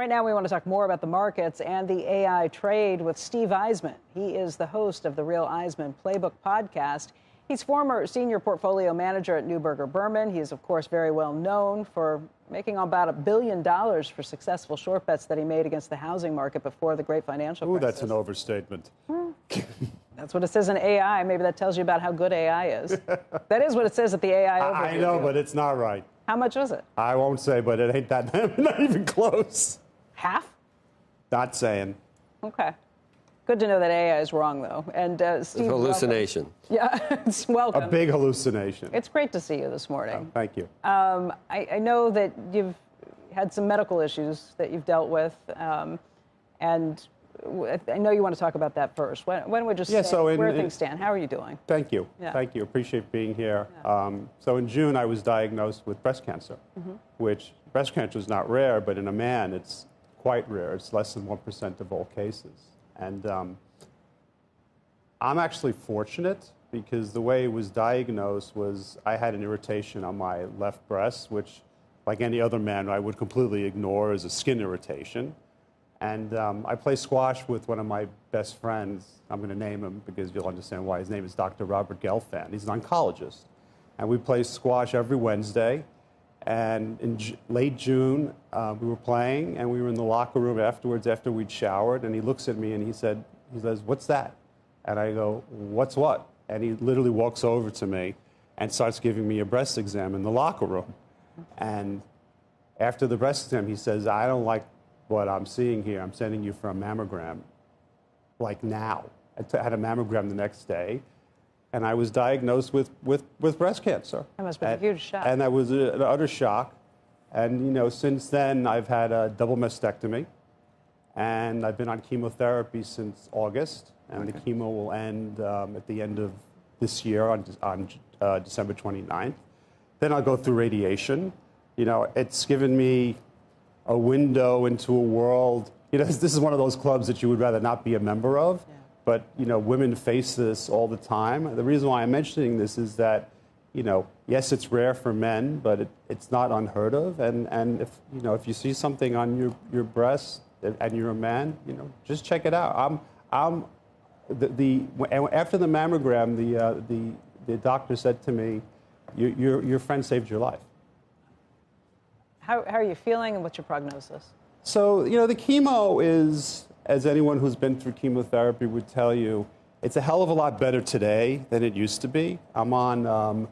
Right now, we want to talk more about the markets and the AI trade with Steve Eisman. He is the host of the Real Eisman Playbook podcast. He's former senior portfolio manager at Neuberger Berman. He is, of course, very well known for making about $1 billion for successful short bets that he made against the housing market before the great financial crisis. Ooh, that's an overstatement. That's what it says in AI. Maybe that tells you about how good AI is. That is what it says at the AI overview. I know, but it's not right. How much was it? I won't say, but it ain't that, not even close. Half? Not saying. Okay. Good to know that AI is wrong, though. And Steve, hallucination. Welcome. Yeah, it's welcome. A big hallucination. It's great to see you this morning. Oh, thank you. I know that you've had some medical issues that you've dealt with, and I know you want to talk about that first. Why don't we just say where things stand? How are you doing? Thank you. Yeah. Thank you. Appreciate being here. Yeah. So in June, I was diagnosed with breast cancer, which breast cancer is not rare, but in a man, it's quite rare. It's less than 1% of all cases. And I'm actually fortunate because the way it was diagnosed was I had an irritation on my left breast, which, like any other man, I would completely ignore as a skin irritation. And I play squash with one of my best friends. I'm going to name him because you'll understand why. His name is Dr. Robert Gelfand. He's an oncologist. And we play squash every Wednesday. And in late June, we were playing, and we were in the locker room afterwards after we'd showered. And he looks at me and he says, "What's that?" And I go, "What's what?" And he literally walks over to me and starts giving me a breast exam in the locker room. And after the breast exam, he says, "I don't like what I'm seeing here. I'm sending you for a mammogram, like now." I had a mammogram the next day, and I was diagnosed with breast cancer. That must have been a huge shock. And that was an utter shock. And, since then, I've had a double mastectomy, and I've been on chemotherapy since August, and the chemo will end at the end of this year on December 29th. Then I'll go through radiation. It's given me a window into a world. This is one of those clubs that you would rather not be a member of. Yeah. But, women face this all the time. The reason why I'm mentioning this is that, yes, it's rare for men, but it's not unheard of. And if you see something on your breast and you're a man, just check it out. After the mammogram, the doctor said to me, your friend saved your life. How are you feeling, and what's your prognosis? So, the chemo is, as anyone who's been through chemotherapy would tell you, it's a hell of a lot better today than it used to be. I'm on,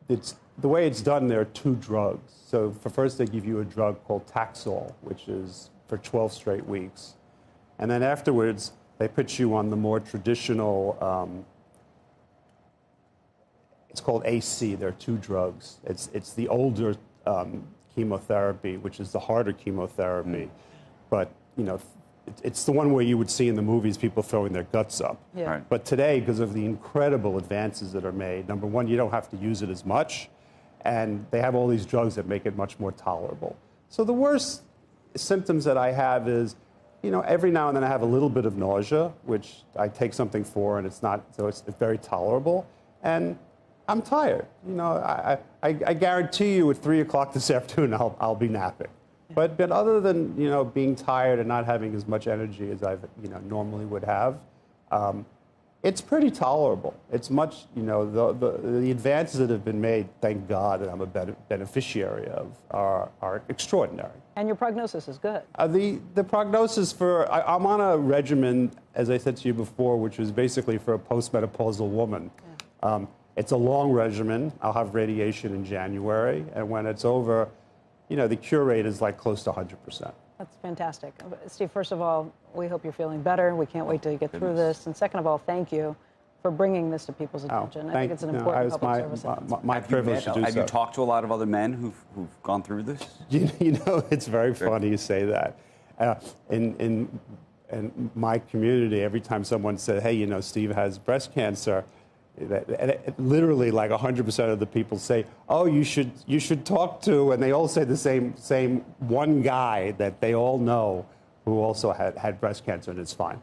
the way it's done, there are 2 drugs. So first they give you a drug called Taxol, which is for 12 straight weeks. And then afterwards, they put you on the more traditional, it's called AC. There are 2 drugs. It's the older chemotherapy, which is the harder chemotherapy. But, it's the one where you would see in the movies people throwing their guts up. Yeah. Right. But today, because of the incredible advances that are made, number one, you don't have to use it as much, and they have all these drugs that make it much more tolerable. So the worst symptoms that I have is, every now and then I have a little bit of nausea, which I take something for, and it's very tolerable. And I'm tired. I guarantee you at 3 o'clock this afternoon, I'll be napping. But other than, being tired and not having as much energy as I normally would have, it's pretty tolerable. It's much, the advances that have been made, thank God that I'm a beneficiary of, are extraordinary. And your prognosis is good. The prognosis I'm on a regimen, as I said to you before, which is basically for a postmenopausal woman. Yeah. It's a long regimen. I'll have radiation in January, and when it's over, the cure rate is like close to 100%. That's fantastic. Steve, first of all, we hope you're feeling better. We can't wait to get through this. And second of all, thank you for bringing this to people's attention. I think it's an important public service. My privilege to do so. Have you talked to a lot of other men who've gone through this? It's very funny you say that. In my community, every time someone said, "Hey, Steve has breast cancer," literally like 100% of the people say, "Oh, you should talk to," and they all say the same one guy that they all know who also had breast cancer, and it's fine.